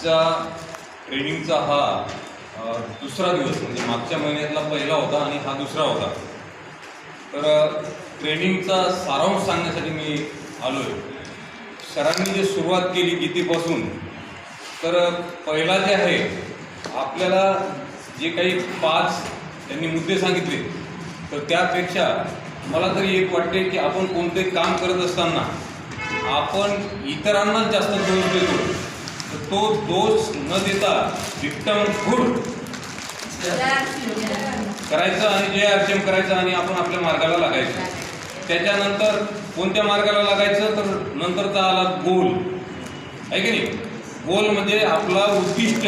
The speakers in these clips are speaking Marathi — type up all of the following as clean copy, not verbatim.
आजचा ट्रेनिंगचा हा दुसरा दिवस, म्हणजे मागच्या महिन्यातला पहिला होता आणि हा दुसरा होता. तर ट्रेनिंगचा सारांश सांगण्यासाठी मी आलो आहे. सरांनी जे सुरुवात केली गीतेपासून, तर पहिला जे आहे आपल्याला जे काही 5 त्यांनी मुद्दे सांगितले, तर त्यापेक्षा मला तरी एक वाटते की आपण कोणते काम करत असताना आपण इतरांना जास्त दोष देतो, तर तो दोष न देता विक्टिमहूड करायचं आणि जे अर्चन करायचं आणि आपण आपल्या मार्गाला लागायचं. त्याच्यानंतर कोणत्या मार्गाला लागायचं, तर नंतरचा आला गोल, आहे की नाही. गोल म्हणजे आपला उद्दिष्ट.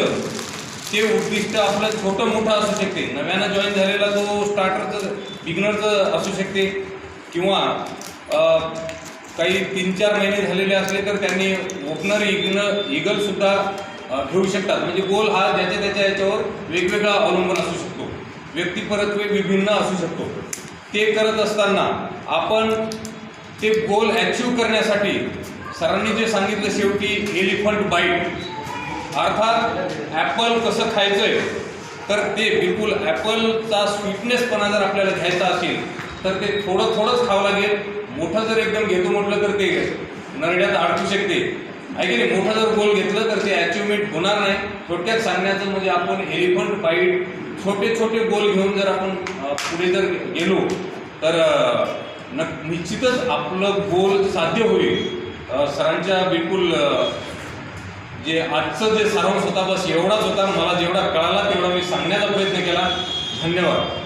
ते उद्दिष्ट आपलं छोटं मोठं असू शकते. नव्यानं जॉईन झालेला तो स्टार्टरचं बिगनरचं असू शकते, किंवा काही 3-4 महिने झालेले असले तर त्यांनी ओपनर ईगलसुद्धा घेऊ शकतात. म्हणजे गोल हा ज्याच्या त्याच्या याच्यावर वेगवेगळा अवलंबून असू शकतो, व्यक्तिपरत्वे विभिन्न असू शकतो. ते करत असताना आपण ते गोल ॲचिव्ह करण्यासाठी सरांनी जे सांगितलं शेवटी एलिफंट बाईट, अर्थात ॲपल कसं खायचं आहे, तर ते बिलकुल ॲपलचा स्वीटनेसपणा जर आपल्याला घ्यायचा असेल तर ते थोडं थोडंच खावं लागेल. मोठं जर एकदम घेतो म्हटलं तर ते नरड्यात अडकू शकते, आहे की नाही. मोठं जर गोल घेतलं तर ते अचिव्हमेंट होणार नाही. थोडक्यात सांगण्याचं म्हणजे आपण एलिफंट बाईट छोटे छोटे गोल घेऊन जर आपण पुढे जर गेलो तर निश्चितच आपलं गोल साध्य होईल. सरांच्या बिलकुल जे आजचं जे सारांश होता बस एवढाच होता. मला जेवढा कळाला तेवढा मी सांगण्याचा प्रयत्न केला. धन्यवाद.